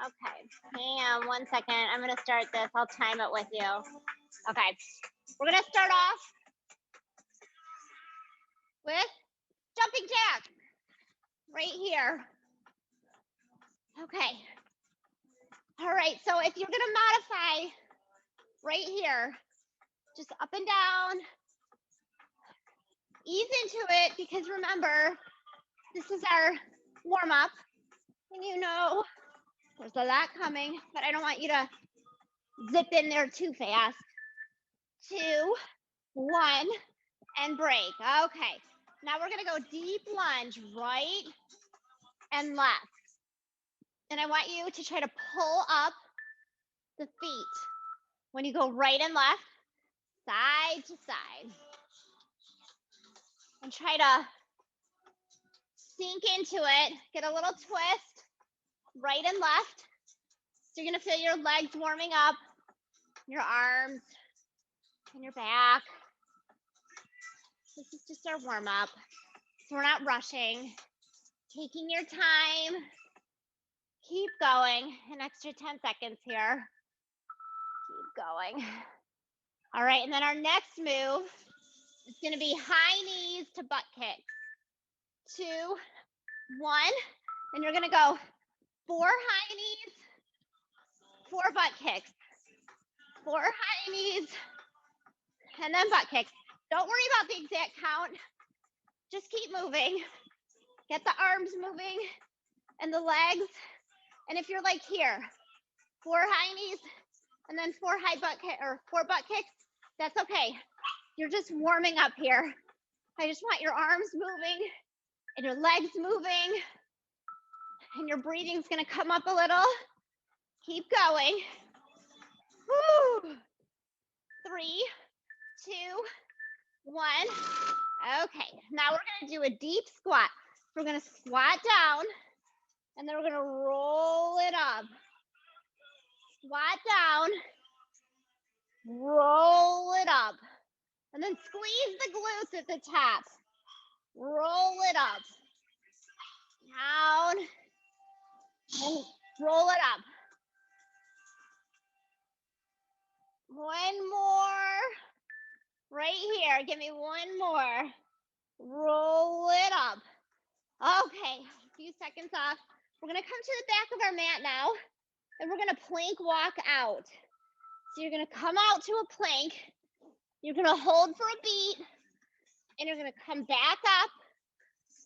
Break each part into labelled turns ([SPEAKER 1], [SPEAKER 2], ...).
[SPEAKER 1] Okay, hang on 1 second. I'm gonna start this. I'll time it with you. Okay, we're gonna start off with jumping jack right here. Okay. All right, so if you're gonna modify right here, just up and down, ease into it, because remember, this is our warm up, and you know there's a lot coming, but I don't want you to zip in there too fast. 2, 1, and break. Okay, now we're gonna go deep lunge, right and left. And I want you to try to pull up the feet when you go right and left, side to side. And try to sink into it, get a little twist, right and left. So you're gonna feel your legs warming up, your arms, and your back. This is just our warm up. So we're not rushing, taking your time. Keep going, an extra 10 seconds here. Keep going. All right, and then our next move is gonna be high knees to butt kicks. 2, 1, and you're gonna go 4 high knees, 4 butt kicks, 4 high knees, and then butt kicks. Don't worry about the exact count. Just keep moving. Get the arms moving and the legs. And if you're like here, 4 high knees and then 4 high butt kick or 4 butt kicks, that's okay. You're just warming up here. I just want your arms moving and your legs moving, and your breathing's gonna come up a little. Keep going. Woo. 3, 2, 1. Okay, now we're gonna do a deep squat. We're gonna squat down, and then we're gonna roll it up. Squat down, roll it up, and then squeeze the glutes at the top. Roll it up, down, and roll it up. One more, right here. Give me one more. Roll it up. Okay, a few seconds off. We're gonna come to the back of our mat now, and we're gonna plank walk out. So you're gonna come out to a plank, you're gonna hold for a beat, and you're gonna come back up,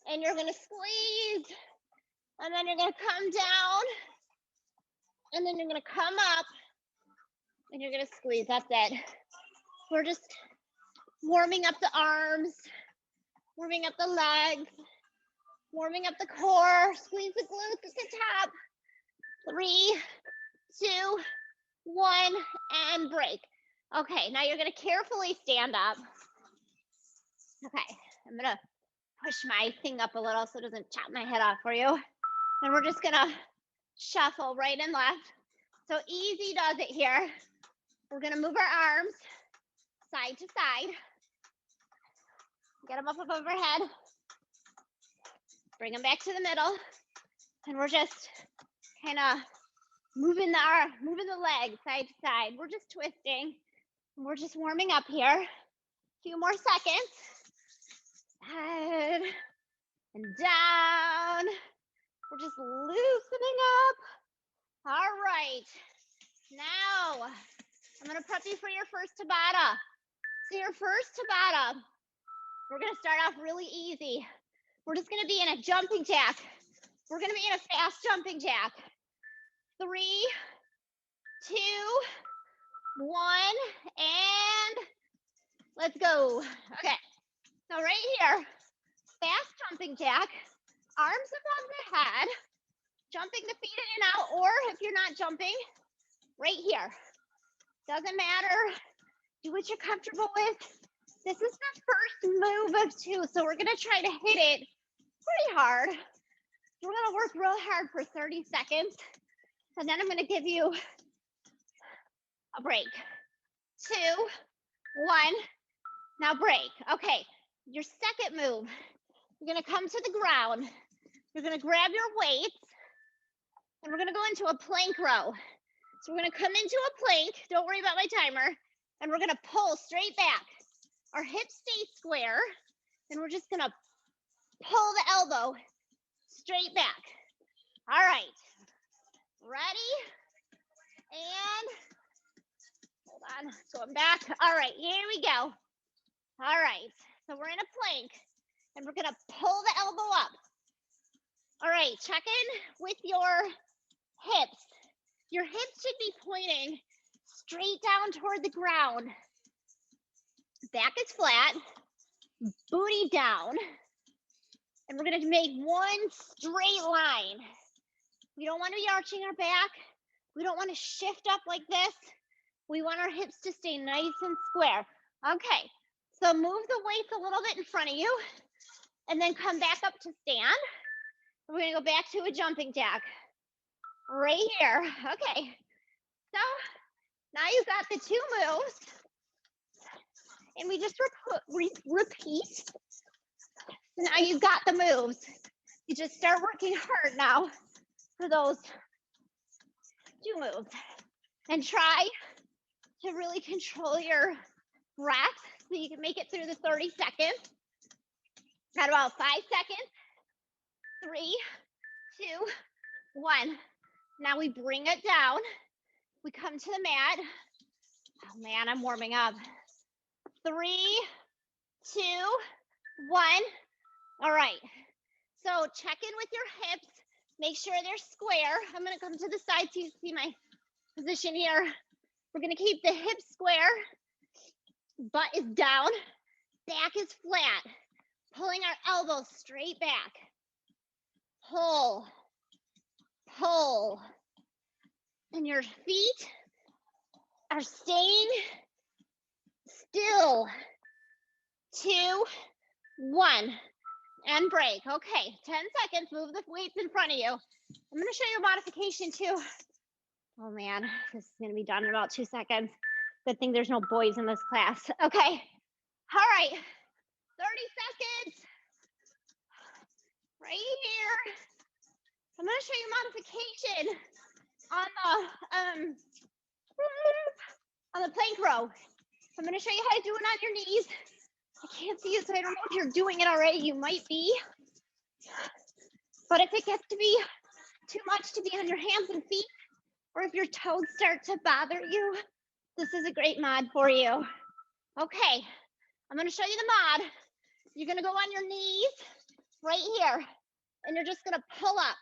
[SPEAKER 1] and you're gonna squeeze, and then you're gonna come down, and then you're gonna come up, and you're gonna squeeze. That's it. We're just warming up the arms, warming up the legs, warming up the core. Squeeze the glutes at the top. 3, 2, 1, and break. Okay, now you're gonna carefully stand up. Okay, I'm gonna push my thing up a little so it doesn't chop my head off for you. And we're just gonna shuffle right and left. So easy does it here. We're gonna move our arms side to side. Get them up above our head. Bring them back to the middle. And we're just kind of moving the legs side to side. We're just twisting. And we're just warming up here. A few more seconds. Side and down. We're just loosening up. All right. Now, I'm going to prep you for your first Tabata. So your first Tabata, we're going to start off really easy. We're just going to be in a jumping jack. We're going to be in a fast jumping jack. 3, 2, 1, and let's go. Okay, so right here, fast jumping jack, arms above the head, jumping the feet in and out, or if you're not jumping, right here. Doesn't matter, do what you're comfortable with. This is the first move of 2, so we're gonna try to hit it pretty hard. We're gonna work real hard for 30 seconds, and then I'm gonna give you a break. 2, 1, now break. Okay, your second move, you're gonna come to the ground. You're gonna grab your weights, and we're gonna go into a plank row. So we're gonna come into a plank, don't worry about my timer, and we're gonna pull straight back. Our hips stay square, and we're just gonna pull the elbow straight back. All right, ready? And hold on, going back. All right, here we go. All right, so we're in a plank, and we're gonna pull the elbow up. All right, check in with your hips. Your hips should be pointing straight down toward the ground. Back is flat, booty down, and we're gonna make one straight line. We don't want to be arching our back. We don't want to shift up like this. We want our hips to stay nice and square. Okay, so move the weights a little bit in front of you and then come back up to stand. We're gonna go back to a jumping jack right here. Okay, so now you've got the two moves and we just repeat. So now you've got the moves. You just start working hard now for those two moves and try to really control your breath so you can make it through the 30 seconds. Got about 5 seconds. 3, 2, 1. Now we bring it down. We come to the mat. Oh man, I'm warming up. 3, 2, 1. All right. So check in with your hips. Make sure they're square. I'm going to come to the side so you see my position here. We're going to keep the hips square. Butt is down. Back is flat. Pulling our elbows straight back. Pull. Pull. And your feet are staying still. 2, 1. And break. Okay, 10 seconds. Move the weights in front of you. I'm going to show you a modification too. Oh man, this is going to be done in about 2 seconds. Good thing there's no boys in this class. Okay. All right. 30 seconds. Right here. I'm going to show you modification on the plank row. I'm going to show you how to do it on your knees. I can't see it, so I don't know if you're doing it already. You might be. But if it gets to be too much to be on your hands and feet, or if your toes start to bother you, this is a great mod for you. Okay, I'm going to show you the mod. You're going to go on your knees right here, and you're just going to pull up,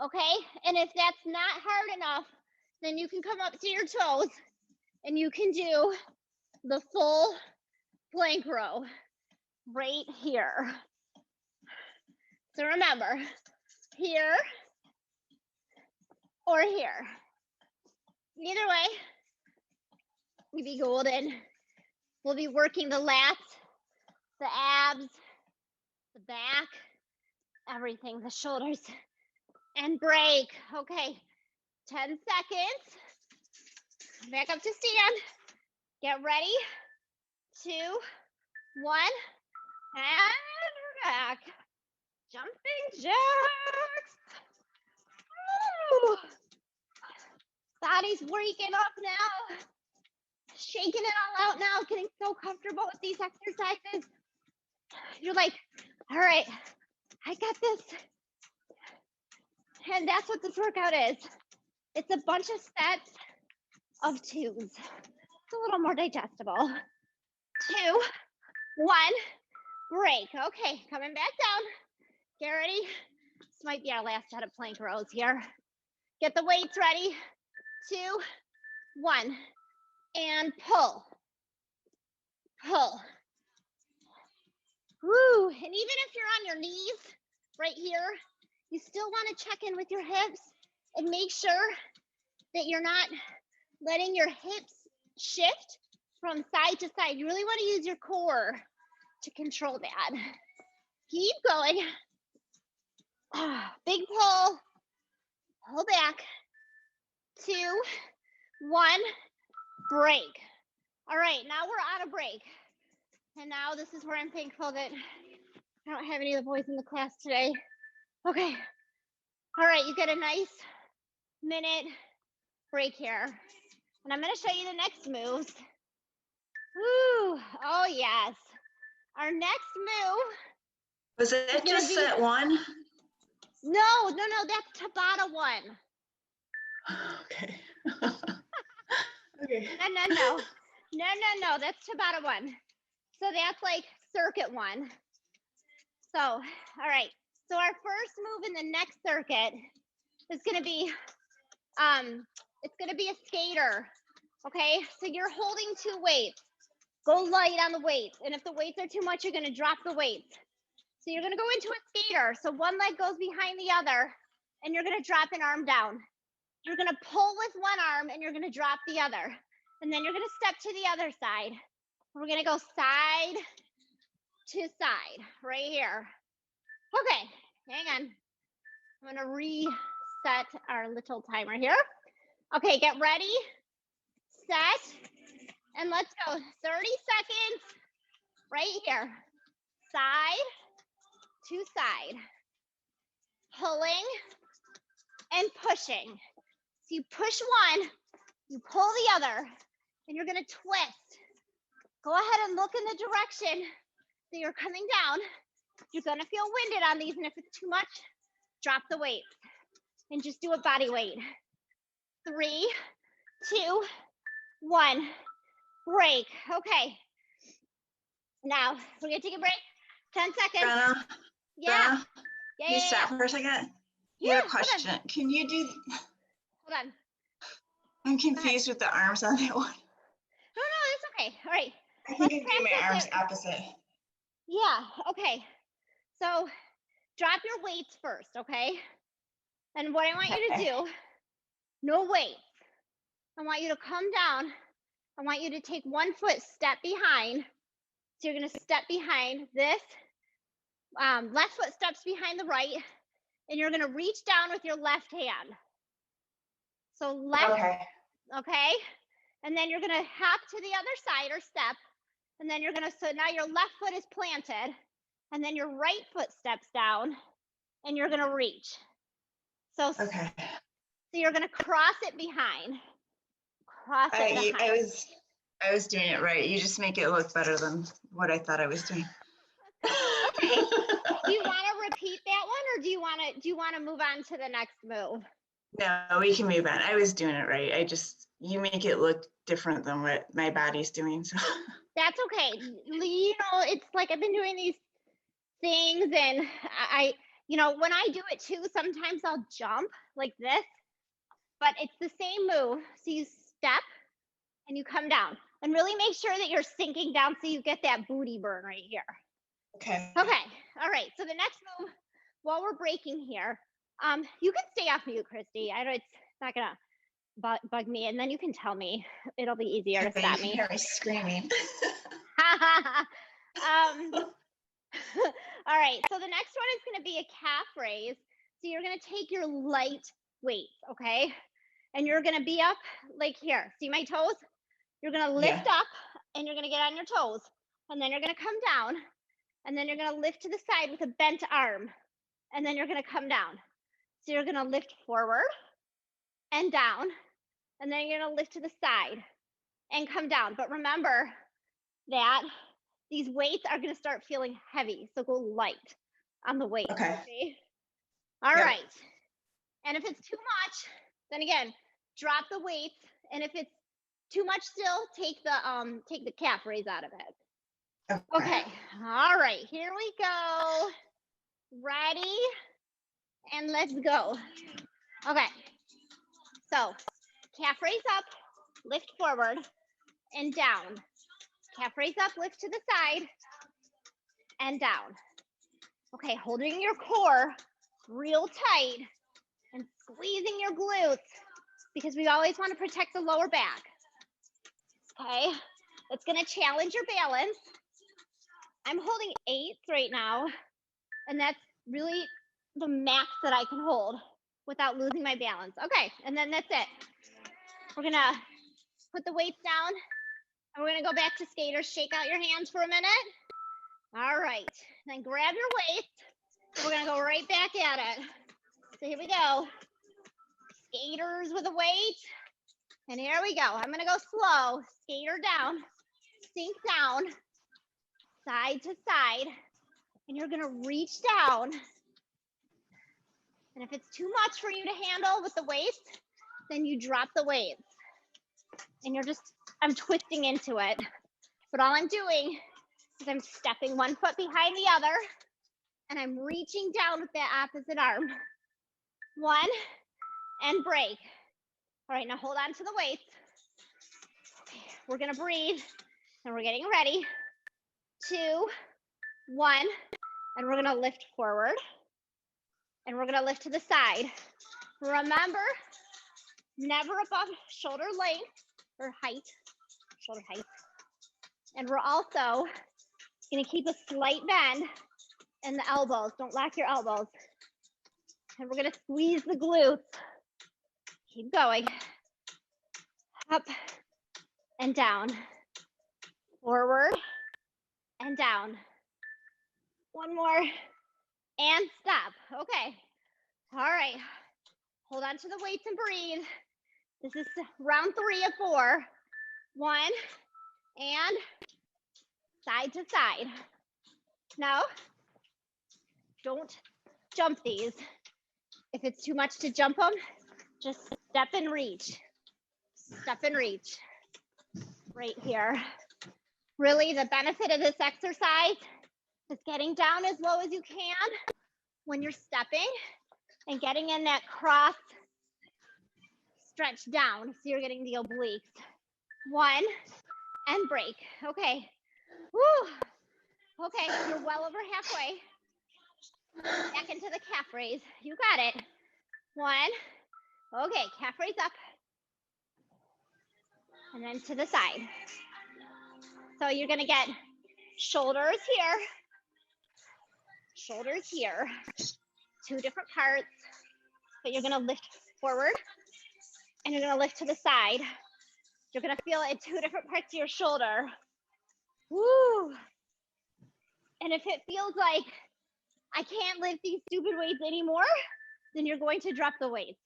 [SPEAKER 1] okay? And if that's not hard enough, then you can come up to your toes, and you can do the full plank row right here. So remember, here or here. Either way, you'll be golden. We'll be working the lats, the abs, the back, everything, the shoulders, and break. Okay, 10 seconds. Back up to stand. Get ready. 2, 1, and back. Jumping jacks. Woo. Body's waking up now. Shaking it all out now, getting so comfortable with these exercises. You're like, all right, I got this. And that's what this workout is. It's a bunch of sets of 2s. It's a little more digestible. 2, 1, break. Okay, coming back down. Get ready. This might be our last set of plank rows here. Get the weights ready. 2, 1, and pull. Pull. Woo, and even if you're on your knees right here, you still want to check in with your hips and make sure that you're not letting your hips shift from side to side. You really want to use your core to control that. Keep going. Big pull. Pull back. 2, 1, break. All right, now we're on a break. And now this is where I'm thankful that I don't have any of the boys in the class today. Okay, All right, you get a nice minute break here. And I'm gonna show you the next moves. Woo, oh yes. Our next move.
[SPEAKER 2] Was it just set one?
[SPEAKER 1] No, that's Tabata 1.
[SPEAKER 2] Okay. Okay.
[SPEAKER 1] No, that's Tabata 1. So that's like circuit 1. So, all right. So our first move in the next circuit is gonna be, it's gonna be a skater. Okay, so you're holding 2 weights. Go light on the weights. And if the weights are too much, you're gonna drop the weights. So you're gonna go into a skater. So one leg goes behind the other and you're gonna drop an arm down. You're gonna pull with one arm and you're gonna drop the other. And then you're gonna step to the other side. We're gonna go side to side right here. Okay, hang on. I'm gonna reset our little timer here. Okay, get ready, set, and let's go. 30 seconds right here. Side to side. Pulling and pushing. So you push one, you pull the other, and you're gonna twist. Go ahead and look in the direction that you're coming down. You're gonna feel winded on these, and if it's too much, drop the weight and just do a body weight. 3, 2, 1, break. Okay. Now we're gonna take a break. 10 seconds.
[SPEAKER 2] Brenna,
[SPEAKER 1] Yeah.
[SPEAKER 2] Brenna, you stop for a second. You had a question. Can you do?
[SPEAKER 1] Hold on.
[SPEAKER 2] I'm confused with the arms on that one.
[SPEAKER 1] No, it's okay. All right.
[SPEAKER 2] I think I do my arms opposite.
[SPEAKER 1] Yeah. Okay. So drop your weights first, okay? And what I want you to do, no weights. I want you to come down. I want you to take 1 foot, step behind. So you're gonna step behind this. Left foot steps behind the right, and you're gonna reach down with your left hand. So left, okay? And then you're gonna hop to the other side or step, and then you're gonna, so now your left foot is planted, and then your right foot steps down, and you're gonna reach. So,
[SPEAKER 2] okay.
[SPEAKER 1] So you're gonna cross it behind. Cross it behind.
[SPEAKER 2] I was doing it right. You just make it look better than what I thought I was doing.
[SPEAKER 1] Okay. Do you want to repeat that one, or do you want to move on to the next move?
[SPEAKER 2] No, we can move on. I was doing it right. You make it look different than what my body's doing. So
[SPEAKER 1] that's okay. You know, it's like I've been doing these things, and I when I do it too, sometimes I'll jump like this, but it's the same move. So you step and you come down, and really make sure that you're sinking down so you get that booty burn right here.
[SPEAKER 2] Okay.
[SPEAKER 1] Okay. All right. So the next move, while we're breaking here, you can stay off mute, Christy. I know it's not gonna bug me, and then you can tell me. It'll be easier to stop me.
[SPEAKER 2] You hear me screaming.
[SPEAKER 1] All right. So the next one is gonna be a calf raise. So you're gonna take your light weights, okay, and you're gonna be up like here. See my toes? You're gonna lift up, and you're gonna get on your toes, and then you're gonna come down. And then you're gonna lift to the side with a bent arm, and then you're gonna come down. So you're gonna lift forward and down, and then you're gonna lift to the side and come down. But remember that these weights are gonna start feeling heavy, so go light on the weight. Okay. All right. And if it's too much, then again, drop the weights. And if it's too much still, take the calf raise out of it. Okay. All right. Here we go. Ready? And let's go. Okay. So calf raise up, lift forward and down. Calf raise up, lift to the side and down. Okay. Holding your core real tight and squeezing your glutes because we always want to protect the lower back. Okay. It's going to challenge your balance. I'm holding 8s right now, and that's really the max that I can hold without losing my balance. Okay, and then that's it. We're gonna put the weights down, and we're gonna go back to skaters. Shake out your hands for a minute. All right, then grab your weights, and we're gonna go right back at it. So here we go. Skaters with a weight. And here we go. I'm gonna go slow. Skater down, sink down, side to side. And you're gonna reach down. And if it's too much for you to handle with the weights, then you drop the weights. And I'm twisting into it. But all I'm doing is I'm stepping one foot behind the other and I'm reaching down with that opposite arm. One, and break. All right, now hold on to the weights. Okay, we're gonna breathe and we're getting ready. 2, 1, and we're gonna lift forward and we're gonna lift to the side. Remember, never above shoulder length or height, shoulder height. And we're also gonna keep a slight bend in the elbows. Don't lock your elbows. And we're gonna squeeze the glutes. Keep going. Up and down. Forward and down. One more and stop. Okay. All right. Hold on to the weights and breathe. This is round 3 of 4. 1 and side to side. Now, don't jump these. If it's too much to jump them, just step and reach. Step and reach. Right here. Really, the benefit of this exercise is getting down as low as you can when you're stepping and getting in that cross stretch down. So you're getting the obliques. 1 and break. Okay. Woo. Okay, you're well over halfway. Back into the calf raise. You got it. 1. Okay, calf raise up. And then to the side. So you're gonna get shoulders here, shoulders here, 2 different parts, but you're gonna lift forward and you're gonna lift to the side. You're gonna feel it in 2 different parts of your shoulder. Woo! And if it feels like I can't lift these stupid weights anymore, then you're going to drop the weights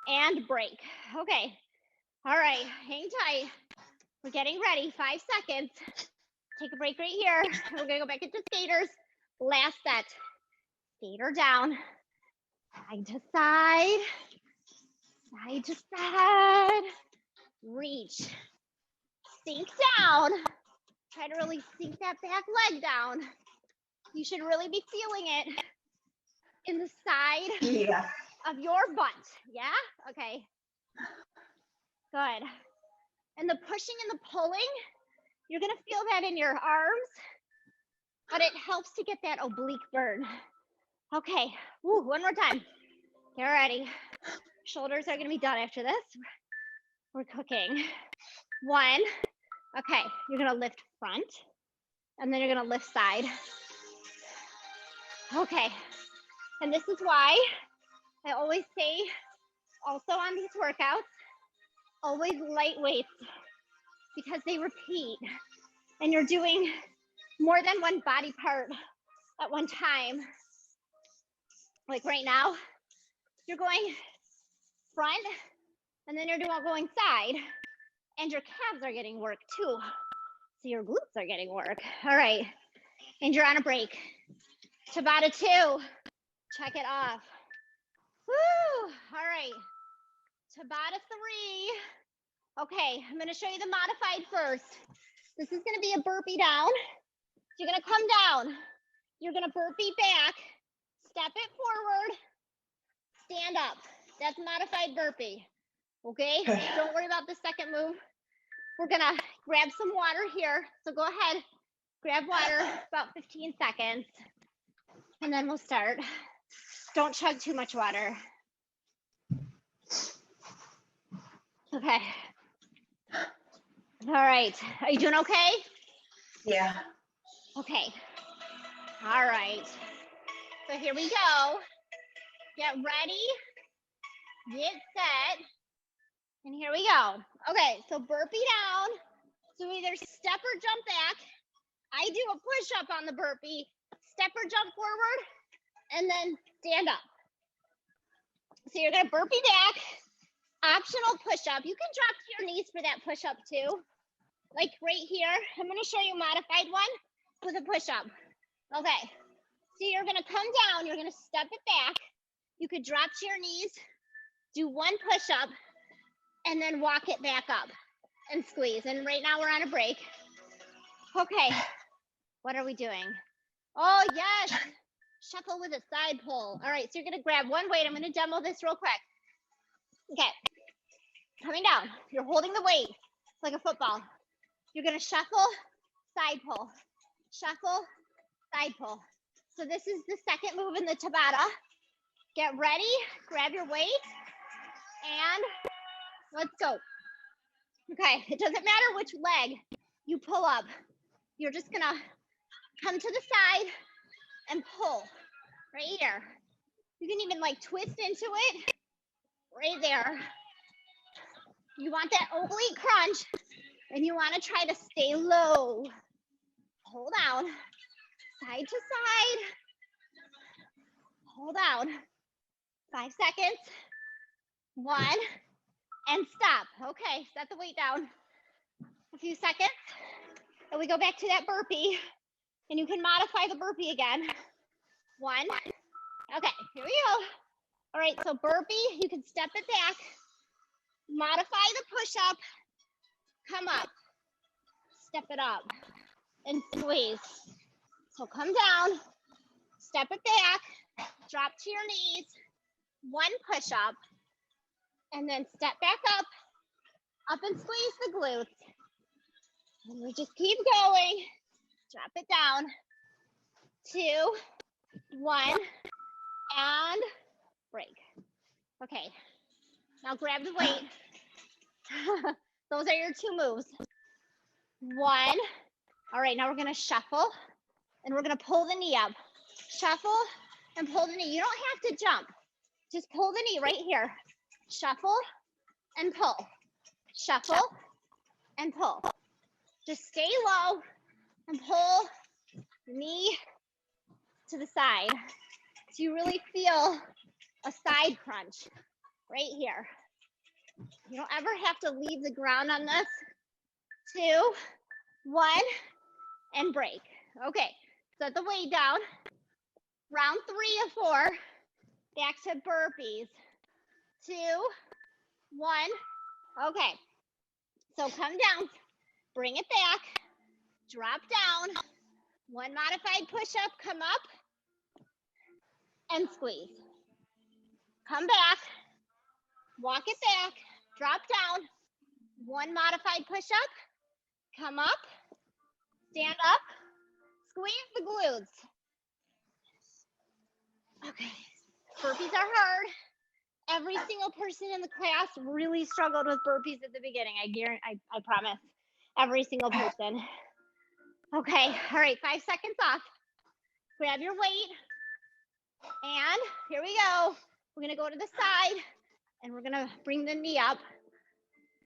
[SPEAKER 1] and break. Okay, all right, hang tight. We're getting ready, 5 seconds. Take a break right here. We're gonna go back into skaters. Last set. Skater down, side to side, side to side. Reach, sink down. Try to really sink that back leg down. You should really be feeling it in the side of your butt. Yeah? Okay. Good. And the pushing and the pulling, you're gonna feel that in your arms, but it helps to get that oblique burn. Okay, woo, one more time. Get ready. Shoulders are gonna be done after this. We're cooking. 1, okay, you're gonna lift front, and then you're gonna lift side. Okay, and this is why I always say, also on these workouts, always light weights, because they repeat, and you're doing more than one body part at one time. Like right now, you're going front, and then you're going side, and your calves are getting work too. So your glutes are getting work. All right, and you're on a break. Tabata 2, check it off. Woo, all right. Tabata 3. Okay, I'm gonna show you the modified first. This is gonna be a burpee down. So you're gonna come down. You're gonna burpee back, step it forward, stand up. That's modified burpee, okay? Don't worry about the second move. We're gonna grab some water here. So go ahead, grab water, about 15 seconds, and then we'll start. Don't chug too much water. Okay. All right, are you doing okay?
[SPEAKER 2] Yeah.
[SPEAKER 1] Okay. All right. So here we go. Get ready, get set, and here we go. Okay, so burpee down. So either step or jump back. I do a push-up on the burpee, step or jump forward, and then stand up. So you're gonna burpee back, optional push-up. You can drop to your knees for that push-up too. Like right here, I'm gonna show you a modified one with a push-up. Okay, so you're gonna come down, you're gonna step it back. You could drop to your knees, do one push-up, and then walk it back up and squeeze. And right now we're on a break. Okay, what are we doing? Oh yes, shuffle with a side pull. All right, so you're gonna grab one weight. I'm gonna demo this real quick. Okay, coming down. You're holding the weight like a football. You're gonna shuffle, side pull, shuffle, side pull. So this is the second move in the Tabata. Get ready, grab your weight, and let's go. Okay, it doesn't matter which leg you pull up. You're just gonna come to the side and pull right here. You can even like twist into it right there. You want that oblique crunch and you want to try to stay low. Hold down, side to side. Hold down. 5 seconds. 1 and stop. Okay, set the weight down. A few seconds. And we go back to that burpee. And you can modify the burpee again. 1. Okay, here we go. All right, so burpee, you can step it back. Modify the push-up. Come up. Step it up. And squeeze. So come down. Step it back. Drop to your knees. 1 push-up. And then step back up and squeeze the glutes. And we just keep going. Drop it down. 2, 1, and break. Okay, now grab the weight. Those are your 2 moves. 1. All right, now we're gonna shuffle and we're gonna pull the knee up. Shuffle and pull the knee. You don't have to jump. Just pull the knee right here. Shuffle and pull. Shuffle and pull. Just stay low and pull the knee to the side. So you really feel a side crunch right here. You don't ever have to leave the ground on this. 2, 1, and break. Okay, set the weight down. Round 3 of 4. Back to burpees. 2, 1. Okay, so come down, bring it back, drop down. 1 modified push-up, come up, and squeeze. Come back, walk it back, drop down. 1 modified push-up, come up, stand up, squeeze the glutes. Okay, burpees are hard. Every single person in the class really struggled with burpees at the beginning. I promise. Every single person. Okay, all right, 5 seconds off. Grab your weight. And here we go. We're gonna go to the side and we're gonna bring the knee up.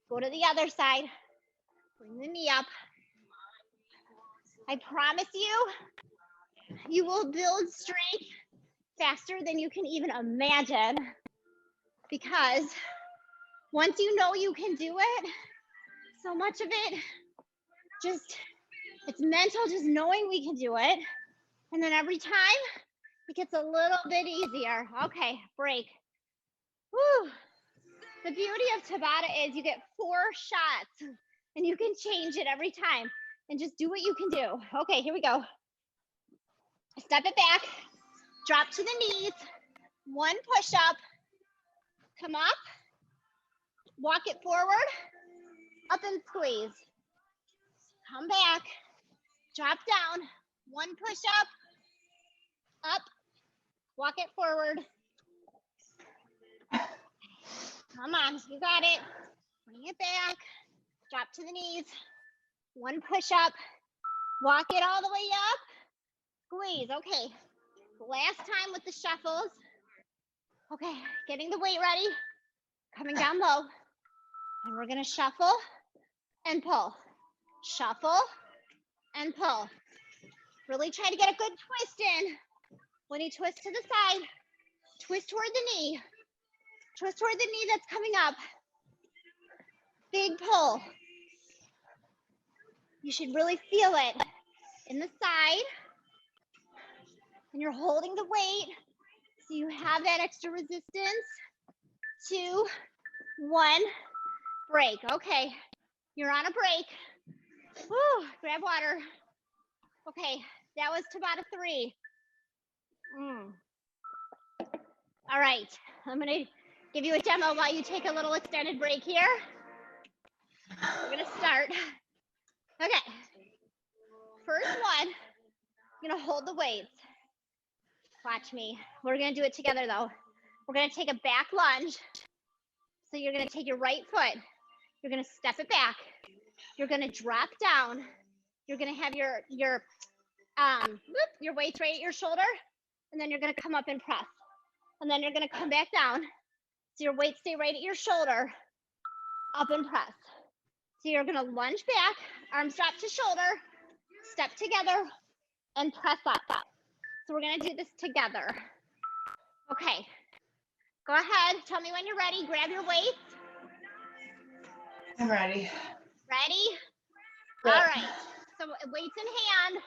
[SPEAKER 1] Go to the other side. Bring the knee up. I promise you, you will build strength faster than you can even imagine. Because once you know you can do it, so much of it it's mental, just knowing we can do it. And then every time it gets a little bit easier. Okay, break. Woo. The beauty of Tabata is you get 4 shots and you can change it every time and just do what you can do. Okay, here we go. Step it back, drop to the knees, 1 push up, come up, walk it forward, up and squeeze. Come back, drop down, 1 push up, walk it forward. Come on, you got it. Bring it back, drop to the knees, 1 push up, walk it all the way up, squeeze. Okay, last time with the shuffles. Okay, getting the weight ready, coming down low, and we're gonna shuffle and pull, shuffle and pull. Really try to get a good twist in. When you twist to the side, twist toward the knee, Twist toward the knee that's coming up. Big pull. You should really feel it in the side. And you're holding the weight so you have that extra resistance. 2, 1, break. Okay, you're on a break. Woo, grab water. Okay, that was Tabata 3. All right, I'm gonna give you a demo while you take a little extended break here. We're gonna start. Okay, first one, you're gonna hold the weights. Watch me. We're gonna do it together though. We're gonna take a back lunge. So you're gonna take your right foot, you're gonna step it back, you're gonna drop down, you're gonna have your weights right at your shoulder, and then you're gonna come up and press. And then you're gonna come back down. So your weights stay right at your shoulder, up and press. So you're gonna lunge back, arms drop to shoulder, step together, and press up. So we're gonna do this together. Okay, go ahead, tell me when you're ready, grab your weights.
[SPEAKER 2] I'm ready.
[SPEAKER 1] Ready?
[SPEAKER 2] Yep.
[SPEAKER 1] All right, so weights in hand.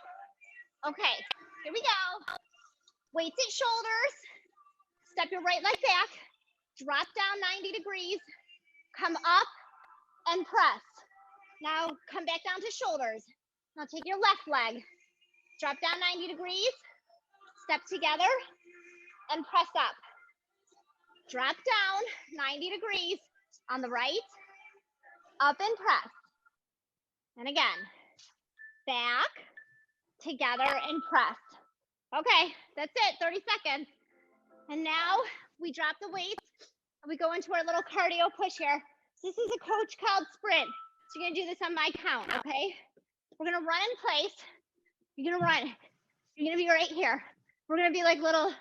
[SPEAKER 1] Okay, here we go. Weights at shoulders. Step your right leg back. Drop down 90 degrees. Come up and press. Now come back down to shoulders. Now take your left leg. Drop down 90 degrees. Step together and press up. Drop down 90 degrees on the right. Up and press. And again, back, together, and press. Okay, that's it, 30 seconds. And now we drop the weights and we go into our little cardio push here. This is a coach called sprint. So you're gonna do this on my count, okay? We're gonna run in place. You're gonna run. You're gonna be right here. We're gonna be like little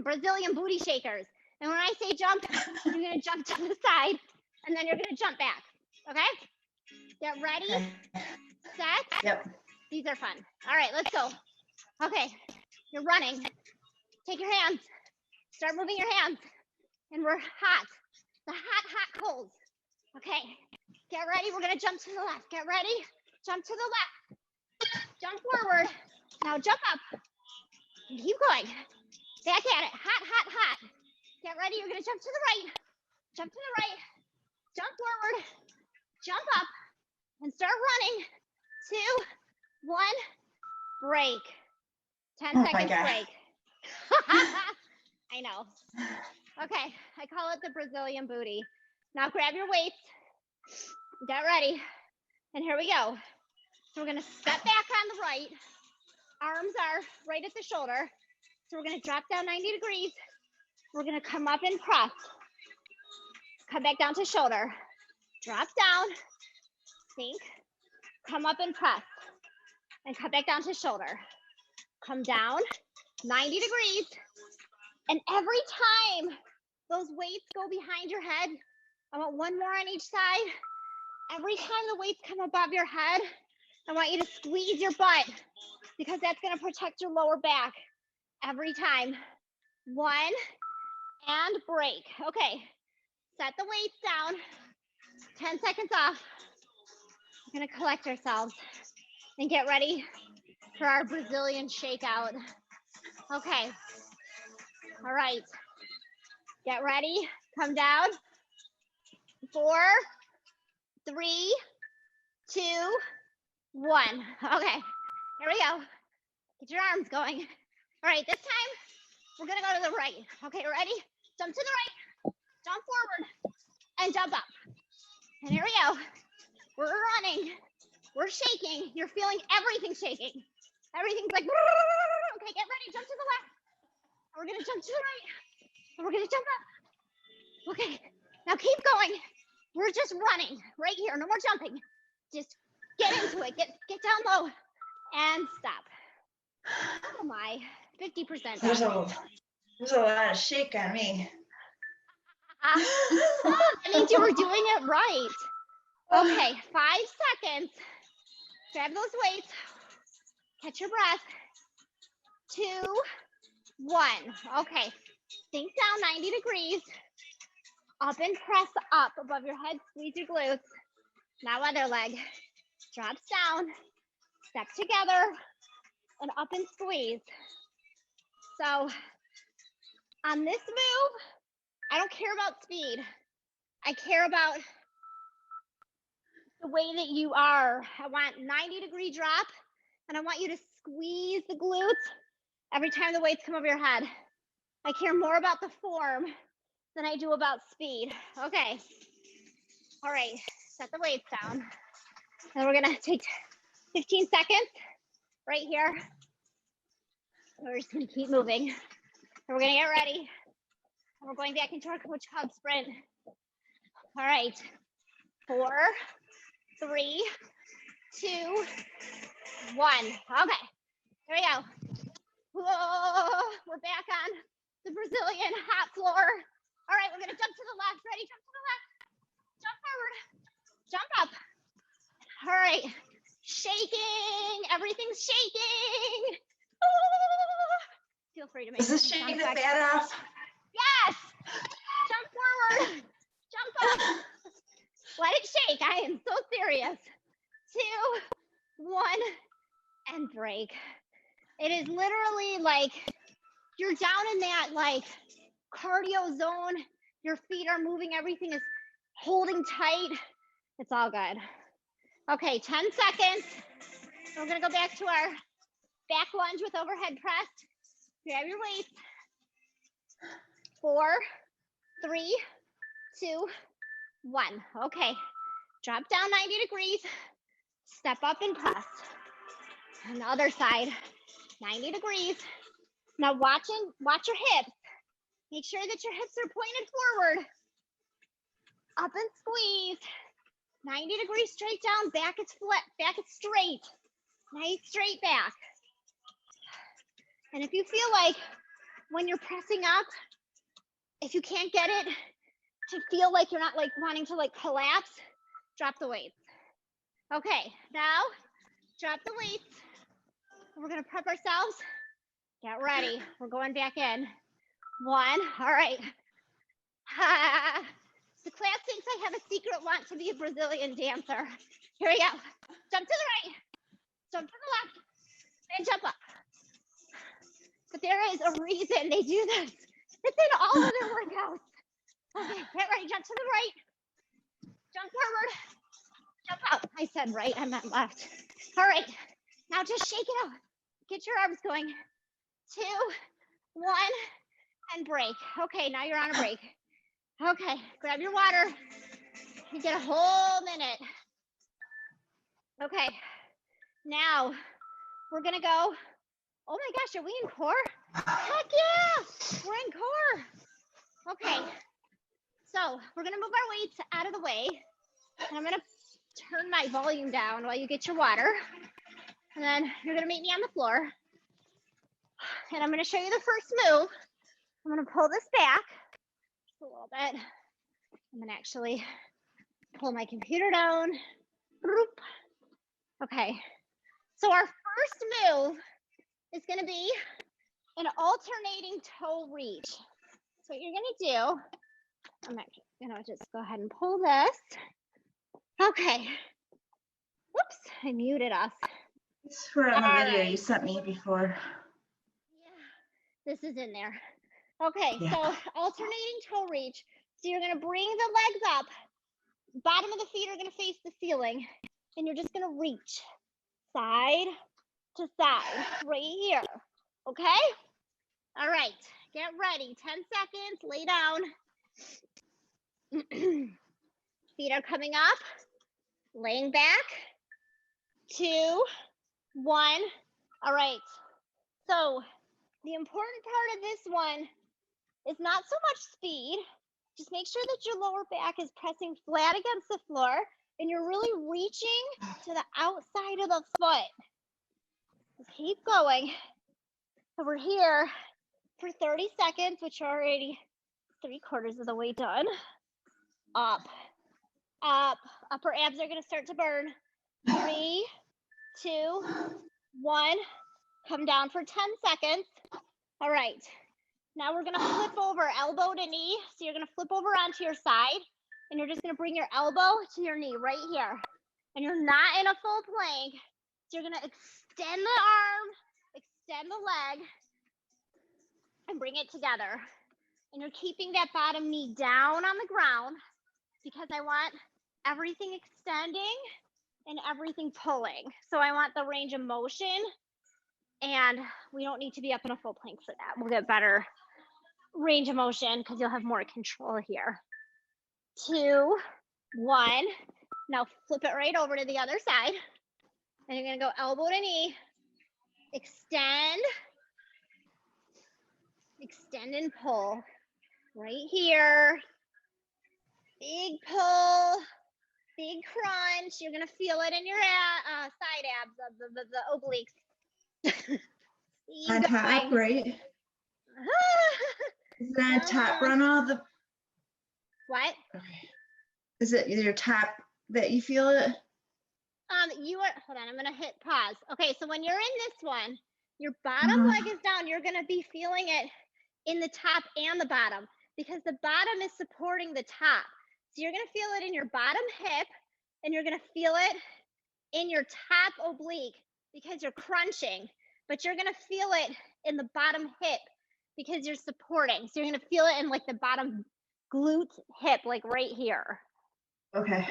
[SPEAKER 1] Brazilian booty shakers. And when I say jump, you're gonna jump to the side and then you're gonna jump back, okay? Get ready, set.
[SPEAKER 2] Yep.
[SPEAKER 1] These are fun. All right, let's go. Okay, you're running. Take your hands, start moving your hands. And we're hot, the hot cold. Okay, get ready, we're gonna jump to the left. Get ready, jump to the left. Jump forward, now jump up. Keep going, back at it, hot. Get ready, you're gonna jump to the right. Jump to the right, jump forward, jump up, and start running. 2, 1, break. 10 seconds break. I know. Okay, I call it the Brazilian booty. Now grab your weights, get ready, and here we go. So we're gonna step back on the right. Arms are right at the shoulder. So we're gonna drop down 90 degrees. We're gonna come up and press. Come back down to shoulder. Drop down, sink, come up and press. And come back down to shoulder. Come down, 90 degrees. And every time those weights go behind your head, I want one more on each side. Every time the weights come above your head, I want you to squeeze your butt because that's gonna protect your lower back. Every time. 1, and break. Okay, set the weights down. 10 seconds off. We're gonna collect ourselves and get ready for our Brazilian shakeout. Okay, all right, get ready, come down. 4, 3, 2, 1. Okay, here we go. Get your arms going. All right, this time we're gonna go to the right. Okay, ready? Jump to the right, jump forward, and jump up. And here we go. We're running, we're shaking. You're feeling everything shaking. Everything's like, okay, get ready, jump to the left. We're gonna jump to the right, and we're gonna jump up. Okay, now keep going. We're just running right here, no more jumping. Just get into it, get down low, and stop. Oh my, 50%.
[SPEAKER 2] There's a lot of shake on me.
[SPEAKER 1] That means you were doing it right. Okay, 5 seconds. Grab those weights. Catch your breath. 2, 1. Okay, Sink down 90 degrees. Up and press up above your head. Squeeze your glutes. Now other leg. Drops down. Step together. And up and squeeze. So on this move, I don't care about speed. I care about the way that you are. I want 90-degree drop, and I want you to squeeze the glutes every time the weights come over your head. I care more about the form than I do about speed. Okay. All right, set the weights down. And we're gonna take 15 seconds right here. We're just gonna keep moving. And we're gonna get ready. And we're going back into our coach hug sprint. All right, 4, 3, 2, 1. Okay, here we go. Whoa, we're back on the Brazilian hot floor. All right, we're gonna jump to the left. Ready? Jump to the left. Jump forward. Jump up. All right, shaking. Everything's shaking. Ooh. Feel free to make.
[SPEAKER 2] Does this shake the fat off?
[SPEAKER 1] Yes. Jump forward. Jump up. Let it shake. I am so serious. 2, 1, and break. It is literally like you're down in that like cardio zone. Your feet are moving. Everything is holding tight. It's all good. Okay, 10 seconds. We're gonna go back to our back lunge with overhead press. Grab your weights. 4, 3, 2, 1. Okay, drop down 90 degrees. Step up and press. On the other side, 90 degrees. Now watch your hips. Make sure that your hips are pointed forward. Up and squeeze. 90 degrees straight down. Back is flat. Back is straight. Nice straight back. And if you feel like when you're pressing up, if you can't get it to feel like you're not like wanting to like collapse, drop the weights. Okay, now drop the weights. We're gonna prep ourselves. Get ready. We're going back in. 1. All right. The class thinks I have a secret want to be a Brazilian dancer. Here we go. Jump to the right. Jump to the left. And jump up. But there is a reason they do this. It's in all of their workouts. Okay, get ready. Jump to the right. Jump forward. Jump up. I said right, I meant left. All right. Now just shake it out. Get your arms going. 2, 1, and break. Okay, now you're on a break. Okay, grab your water. You get a whole minute. Okay, now we're gonna go. Oh my gosh, are we in core? Heck yeah, we're in core. Okay, so we're gonna move our weights out of the way. And I'm gonna turn my volume down while you get your water. And then you're gonna meet me on the floor. And I'm gonna show you the first move. I'm gonna pull this back just a little bit. I'm gonna actually pull my computer down. Okay, so our first move is gonna be an alternating toe reach. So what you're gonna do, I'm actually gonna just go ahead and pull this. Okay, whoops, I muted us.
[SPEAKER 2] It's for on the video you sent me before.
[SPEAKER 1] Yeah, this is in there. Okay,
[SPEAKER 2] Yeah.
[SPEAKER 1] so alternating toe reach. So you're gonna bring the legs up. Bottom of the feet are gonna face the ceiling. And you're just gonna reach side to side right here. Okay? All right, get ready. 10 seconds, lay down. Feet are coming up, laying back. 2, 1. All right, so the important part of this one is not so much speed. Just make sure that your lower back is pressing flat against the floor and you're really reaching to the outside of the foot. So keep going. So we're here for 30 seconds, which are already 3/4 of the way done. Up, up, upper abs are gonna start to burn. 3, 2, 1, come down for 10 seconds. All right, Now we're gonna flip over elbow to knee. So you're gonna flip over onto your side and you're just gonna bring your elbow to your knee right here. And you're not in a full plank. So you're gonna extend the arm, extend the leg, and bring it together. And you're keeping that bottom knee down on the ground because I want everything extending and everything pulling. So I want the range of motion, and we don't need to be up in a full plank for that. We'll get better range of motion because you'll have more control here. 2, 1. Now flip it right over to the other side. And you're gonna go elbow to knee, extend, extend and pull. Right here. Big pull, big crunch. You're gonna feel it in your side abs, the obliques.
[SPEAKER 3] On top, right? Is it on top, Rana? The
[SPEAKER 1] What?
[SPEAKER 3] okay. Is it your top that you feel it?
[SPEAKER 1] You are, hold on, I'm gonna hit pause. Okay, so when you're in this one, your bottom leg is down. You're gonna be feeling it in the top and the bottom because the bottom is supporting the top. So you're gonna feel it in your bottom hip and you're gonna feel it in your top oblique because you're crunching, but you're gonna feel it in the bottom hip because you're supporting. So you're gonna feel it in like the bottom glute hip, like right here.
[SPEAKER 3] Okay.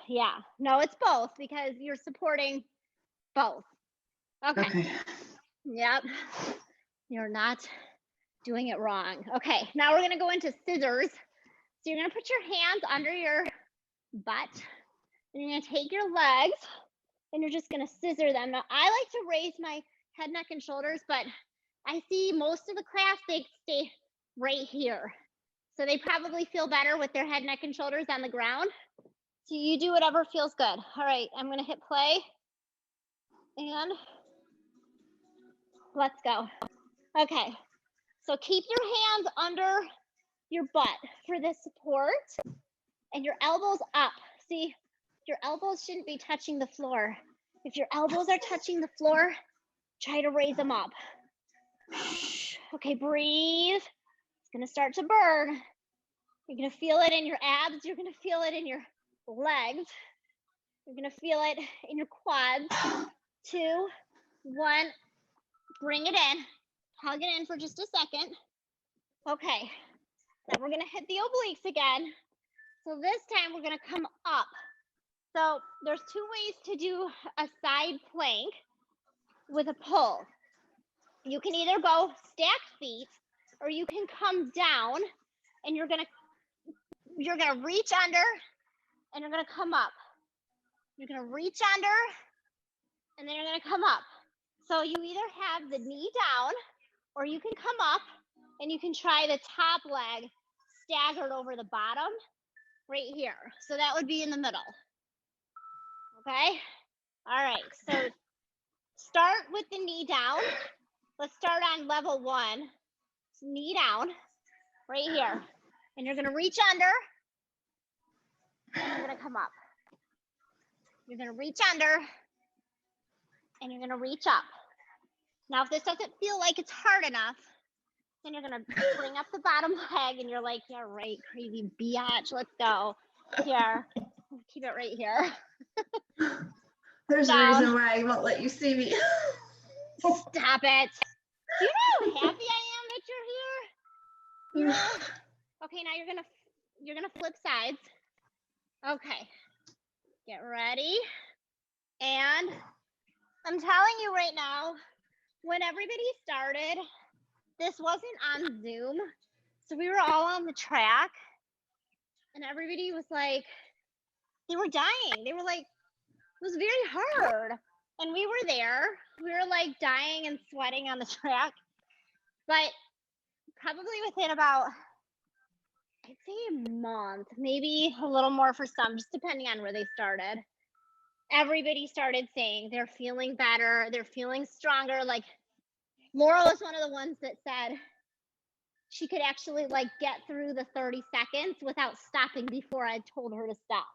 [SPEAKER 1] Yeah, no, it's both because you're supporting both. Okay. Yep. You're not doing it wrong. Okay, now we're gonna go into scissors. So you're gonna put your hands under your butt and you're gonna take your legs and you're just gonna scissor them. Now I like to raise my head, neck, and shoulders, but I see most of the class, they stay right here. So they probably feel better with their head, neck, and shoulders on the ground. So you do whatever feels good. All right, I'm gonna hit play and let's go. Okay, so keep your hands under your butt for the support and your elbows up. See, your elbows shouldn't be touching the floor. If your elbows are touching the floor, try to raise them up. Okay, breathe. It's gonna start to burn. You're gonna feel it in your abs. You're gonna feel it in your legs. You're gonna feel it in your quads. 2, 1, bring it in. Hug it in for just a second. Okay, then we're gonna hit the obliques again. So this time we're gonna come up. So there's 2 ways to do a side plank with a pull. You can either go stack feet or you can come down and you're gonna reach under and you're gonna come up. You're gonna reach under and then you're gonna come up. So you either have the knee down or you can come up and you can try the top leg staggered over the bottom right here. So that would be in the middle. Okay. All right. So start with the knee down. Let's start on level 1. Knee down right here. And you're going to reach under and you're going to come up. You're going to reach under and you're going to reach up. Now, if this doesn't feel like it's hard enough, then you're going to bring up the bottom leg and you're like, yeah, right, crazy biatch. Let's go. Here. Keep it right here.
[SPEAKER 3] There's a reason why I won't let you see me.
[SPEAKER 1] Stop it. Do you know how happy I am that you're here? Okay, now you're gonna flip sides. Okay. Get ready. And I'm telling you right now, when everybody started, this wasn't on Zoom. So we were all on the track and everybody was like, they were dying. They were like, it was very hard. And we were there. We were like dying and sweating on the track. But probably within about, I'd say a month, maybe a little more for some, just depending on where they started. Everybody started saying they're feeling better. They're feeling stronger. Like Laura was one of the ones that said she could actually like get through the 30 seconds without stopping before I told her to stop.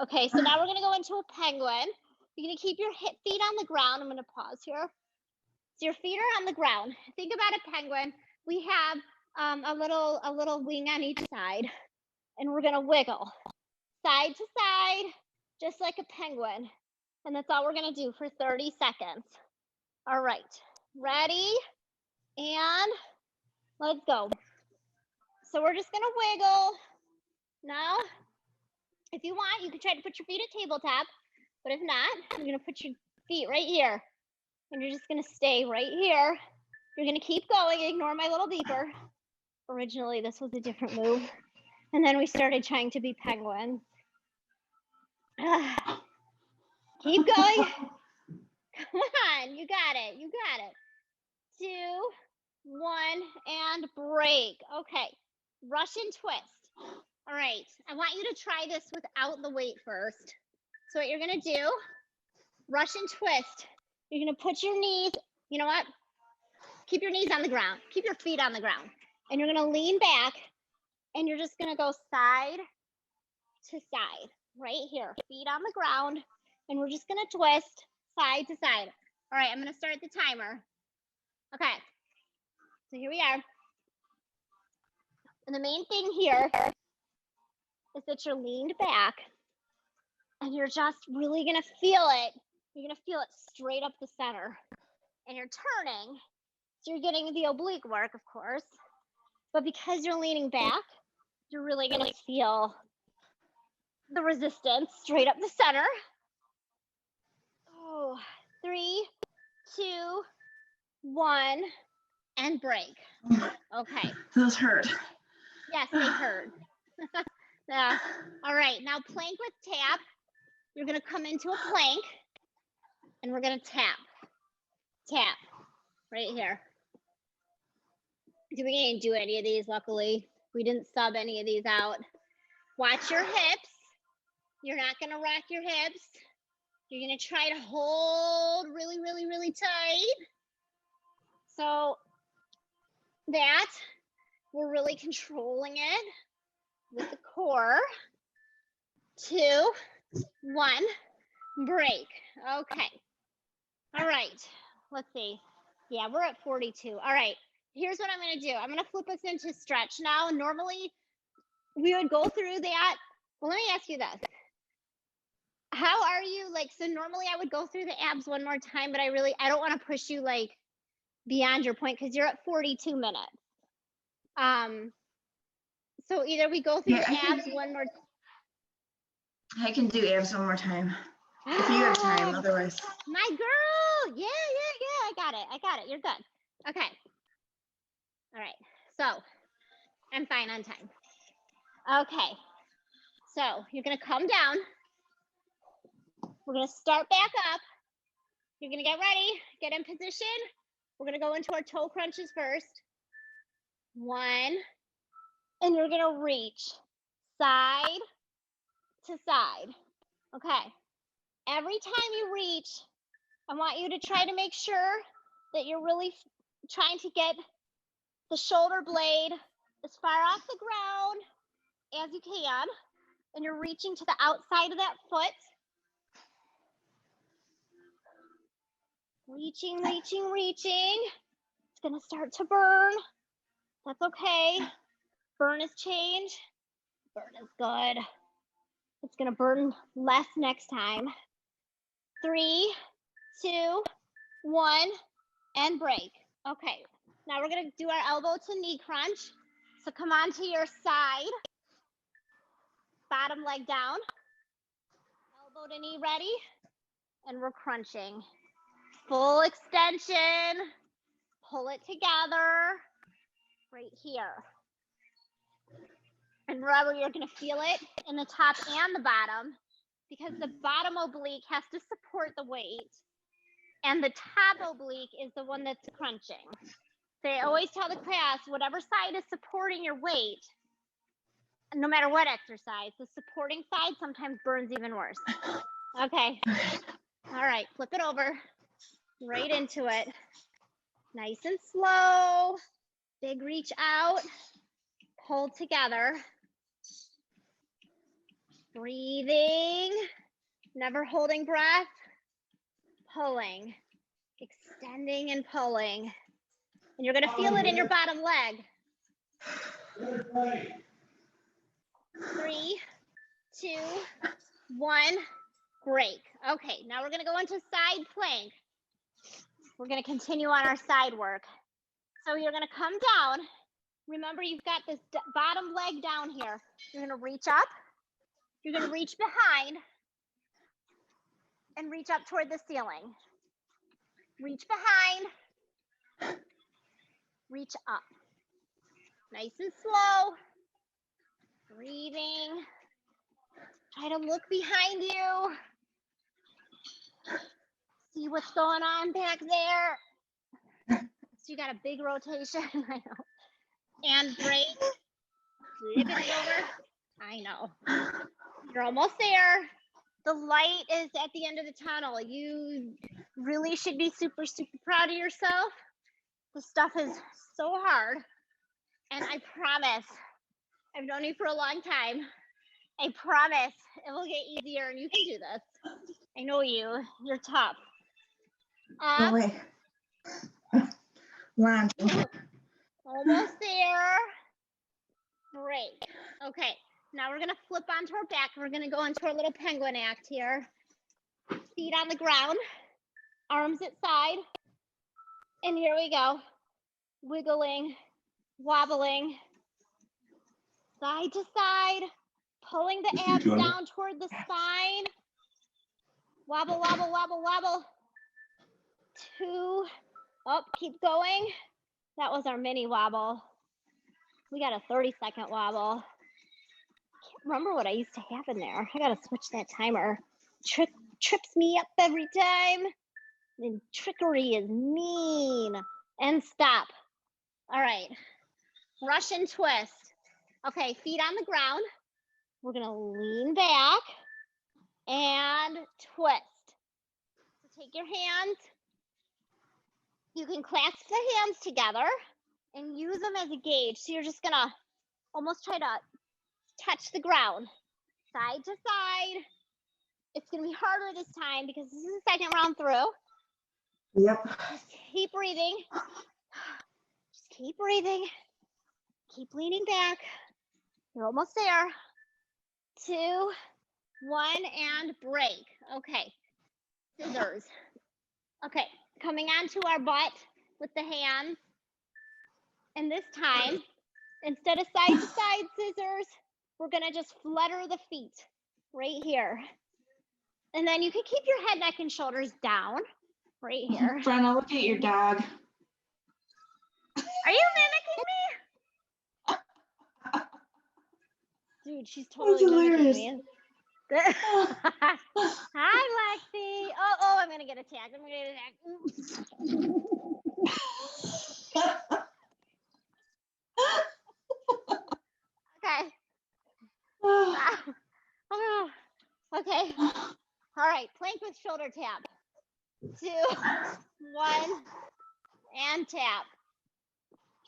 [SPEAKER 1] Okay, so now we're gonna go into a penguin. You're gonna keep your feet on the ground. I'm gonna pause here. So your feet are on the ground. Think about a penguin we have a little wing on each side, and we're gonna wiggle side to side, just like a penguin. And that's all we're gonna do for 30 seconds. All right, ready? And let's go. So we're just gonna wiggle. Now, if you want, you can try to put your feet at tabletop, but if not, you're gonna put your feet right here. And you're just gonna stay right here. You're gonna keep going, ignore my little beeper. Originally, this was a different move. And then we started trying to be penguins. Keep going. Come on, you got it, you got it. 2, 1, and break. Okay, Russian twist. All right, I want you to try this without the weight first. So what you're gonna do, Russian twist. You're gonna put your knees, you know what? Keep your knees on the ground. Keep your feet on the ground. And you're gonna lean back and you're just gonna go side to side, right here. Feet on the ground. And we're just gonna twist side to side. All right, I'm gonna start the timer. Okay, so here we are. And the main thing here is that you're leaned back and you're just really gonna feel it. You're gonna feel it straight up the center. And you're turning, so you're getting the oblique work, of course. But because you're leaning back, you're really gonna feel the resistance straight up the center. Oh, 3, 2, 1, and break. Okay.
[SPEAKER 3] Those hurt.
[SPEAKER 1] Yes, they hurt. Yeah. All right, now plank with tap. You're gonna come into a plank and we're gonna tap. Tap, right here. We didn't do any of these, luckily. We didn't sub any of these out. Watch your hips. You're not gonna rock your hips. You're gonna try to hold really, really, really tight. So that, we're really controlling it with the core. 2, 1, break. Okay. All right, let's see. Yeah, we're at 42. All right, here's what I'm gonna do. I'm gonna flip us into stretch now. Normally, we would go through that. Well, let me ask you this. How are you, like, so normally I would go through the abs one more time, but I don't want to push you like beyond your point because you're at 42 minutes. So either we go through the abs one more.
[SPEAKER 3] I can do abs one more time if you have time. Otherwise,
[SPEAKER 1] my girl, yeah. I got it. You're good. Okay. All right. So I'm fine on time. Okay. So you're gonna come down. We're gonna start back up. You're gonna get ready, get in position. We're gonna go into our toe crunches first. 1, and you're gonna reach side to side. Okay. Every time you reach, I want you to try to make sure that you're really trying to get the shoulder blade as far off the ground as you can, and you're reaching to the outside of that foot. Reaching. It's gonna start to burn. That's okay. Burn is change. Burn is good. It's gonna burn less next time. 3, 2, 1, and break. Okay, now we're gonna do our elbow to knee crunch. So come on to your side. Bottom leg down. Elbow to knee ready. And we're crunching. Full extension. Pull it together. Right here. And remember, you're gonna feel it in the top and the bottom because the bottom oblique has to support the weight and the top oblique is the one that's crunching. So I always tell the class, whatever side is supporting your weight, no matter what exercise, the supporting side sometimes burns even worse. Okay. All right, flip it over, right into it. Nice and slow, big reach out, pull together. Breathing, never holding breath, pulling, extending and pulling. And you're gonna feel it in your bottom leg. 3, 2, 1, break. Okay, now we're gonna go into side plank. We're gonna continue on our side work. So you're gonna come down. Remember, you've got this bottom leg down here. You're gonna reach up. You're gonna reach behind and reach up toward the ceiling. Reach behind, reach up. Nice and slow. Breathing. Try to look behind you. See what's going on back there. So you got a big rotation. I know. And break. Flip it over. I know. You're almost there. The light is at the end of the tunnel. You really should be super, super proud of yourself. This stuff is so hard. And I promise, I've known you for a long time. I promise it will get easier and you can do this. I know you. You're tough.
[SPEAKER 3] No way. Launching.
[SPEAKER 1] Almost there. Break. Okay. Now we're going to flip onto our back. We're going to go into our little penguin act here. Feet on the ground. Arms at side. And here we go. Wiggling. Wobbling. Side to side. Pulling the abs down toward the spine. Wobble, wobble, wobble, wobble. 2. Oh, keep going. That was our mini wobble. We got a 30-second wobble. Can't remember what I used to have in there. I gotta switch that timer. Trips me up every time. And trickery is mean. And stop. All right. Russian twist. Okay, feet on the ground. We're gonna lean back and twist. So take your hands. You can clasp the hands together and use them as a gauge. So you're just gonna almost try to touch the ground, side to side. It's gonna be harder this time because this is the second round through.
[SPEAKER 3] Yep.
[SPEAKER 1] Just keep breathing. Just keep breathing. Keep leaning back. You're almost there. 2, 1, and break. Okay, scissors. Okay, coming onto our butt with the hands. And this time, instead of side to side scissors, we're gonna just flutter the feet right here. And then you can keep your head, neck, and shoulders down right here.
[SPEAKER 3] Brenna, look at your dog.
[SPEAKER 1] Are you mimicking me? Dude, she's totally mimicking me. Hi, Lexi. Oh, I'm gonna get attacked. Okay. Okay. All right. Plank with shoulder tap. 2, 1, and tap.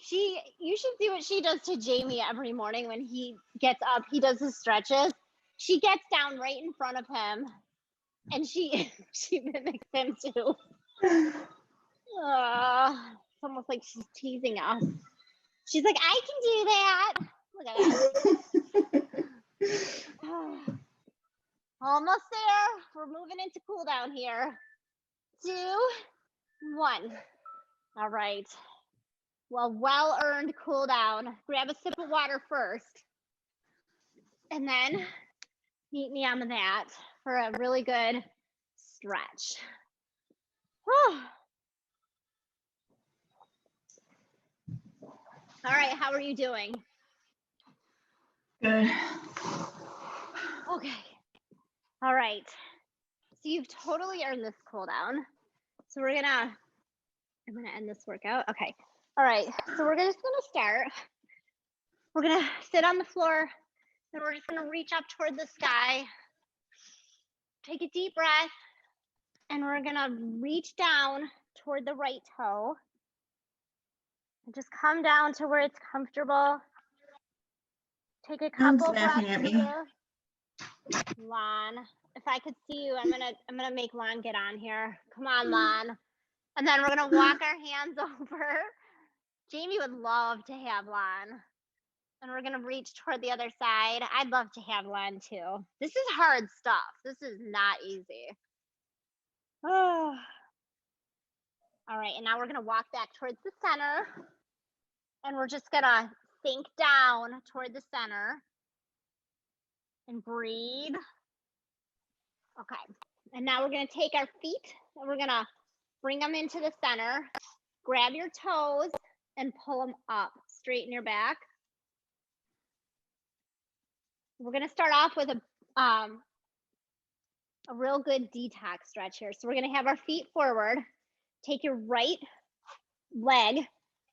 [SPEAKER 1] You should see what she does to Jamie every morning when he gets up. He does his stretches. She gets down right in front of him, and she mimics him too. It's almost like she's teasing us. She's like, I can do that. Look at that. Almost there. We're moving into cool down here. 2, 1. All right. Well-earned cool down. Grab a sip of water first. And then meet me on the mat for a really good stretch. Whew. All right, how are you doing?
[SPEAKER 3] Good.
[SPEAKER 1] Okay. All right. So you've totally earned this cool down. So I'm gonna end this workout. Okay. All right. So we're just gonna start. We're gonna sit on the floor, and we're just gonna reach up toward the sky. Take a deep breath, and we're gonna reach down toward the right toe. And just come down to where it's comfortable. Take a couple breaths here. Lon, if I could see you, I'm gonna make Lon get on here. Come on, Lon. And then we're gonna walk our hands over Jamie would love to have Lon. And we're gonna reach toward the other side. I'd love to have Lon too. This is hard stuff. This is not easy. Oh. All right, and now we're gonna walk back towards the center. And we're just gonna sink down toward the center. And breathe. Okay. And now we're gonna take our feet and we're gonna bring them into the center. Grab your toes and pull them up. Straighten your back. We're gonna start off with a real good detox stretch here. So we're gonna have our feet forward. Take your right leg.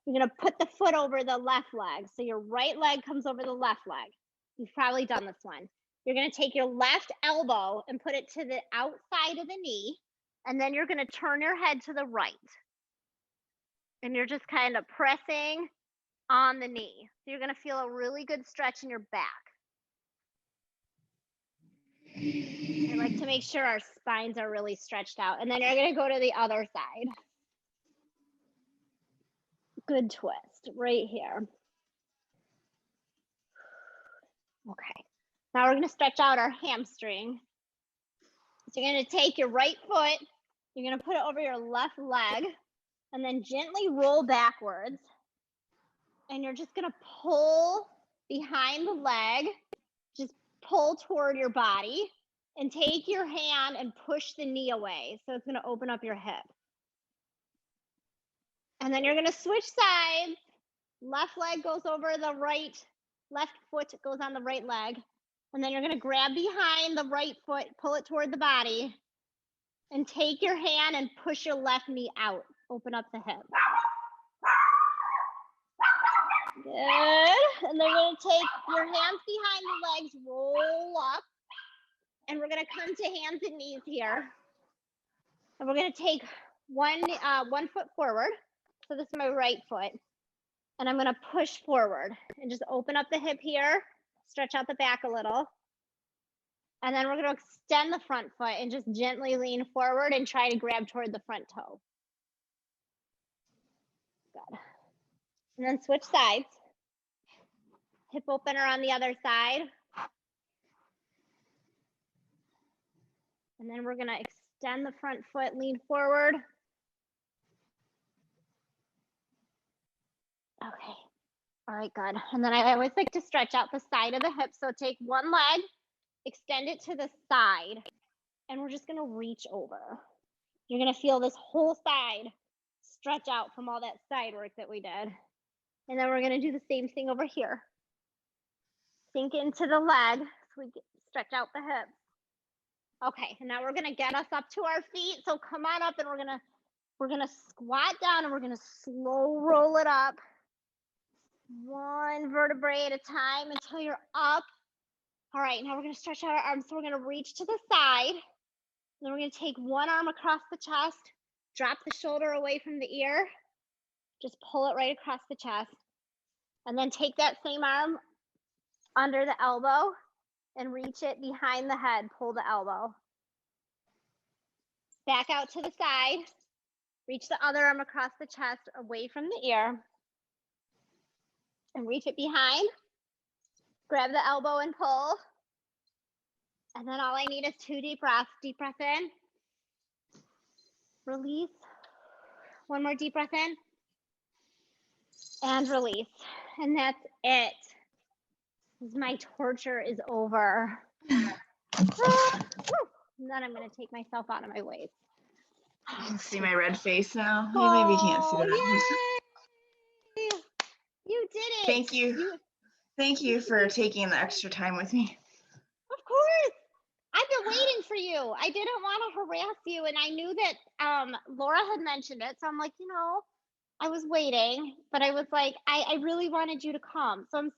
[SPEAKER 1] You're gonna put the foot over the left leg. So your right leg comes over the left leg. You've probably done this one. You're gonna take your left elbow and put it to the outside of the knee. And then you're gonna turn your head to the right. And you're just kind of pressing on the knee. So you're gonna feel a really good stretch in your back. I like to make sure our spines are really stretched out. And then you're gonna go to the other side. Good twist right here. Okay. Now we're gonna stretch out our hamstring. So you're gonna take your right foot, you're gonna put it over your left leg, and then gently roll backwards. And you're just gonna pull behind the leg, just pull toward your body, and take your hand and push the knee away. So it's gonna open up your hip. And then you're gonna switch sides. Left leg goes over the right, left foot goes on the right leg. And then you're gonna grab behind the right foot, pull it toward the body, and take your hand and push your left knee out. Open up the hip. Good. And then we're gonna take your hands behind the legs, roll up. And we're gonna come to hands and knees here. And we're gonna take one foot forward. So this is my right foot. And I'm gonna push forward and just open up the hip here, stretch out the back a little. And then we're gonna extend the front foot and just gently lean forward and try to grab toward the front toe. Good. And then switch sides. Hip opener on the other side. And then we're gonna extend the front foot, lean forward. Okay. All right, good. And then I always like to stretch out the side of the hip. So take one leg, extend it to the side, and we're just gonna reach over. You're gonna feel this whole side stretch out from all that side work that we did. And then we're gonna do the same thing over here. Sink into the leg so we stretch out the hip. Okay, and now we're gonna get us up to our feet. So come on up and we're gonna squat down and we're gonna slow roll it up. One vertebrae at a time until you're up. All right, now we're gonna stretch out our arms. So we're gonna reach to the side. Then we're gonna take one arm across the chest, drop the shoulder away from the ear, just pull it right across the chest. And then take that same arm under the elbow and reach it behind the head, pull the elbow. Back out to the side, reach the other arm across the chest away from the ear and reach it behind. Grab the elbow and pull. And then all I need is 2 deep breaths. Deep breath in. Release. One more deep breath in. And release. And that's it. My torture is over. And then I'm going to take myself out of my waist.
[SPEAKER 2] You can see my red face now. You maybe can't see that.
[SPEAKER 1] Yay! You did it.
[SPEAKER 2] Thank you. Thank you for taking the extra time with me.
[SPEAKER 1] Of course. I've been waiting for you. I didn't want to harass you. And I knew that Laura had mentioned it. So I'm like, I was waiting. But I was like, I really wanted you to come. So I'm so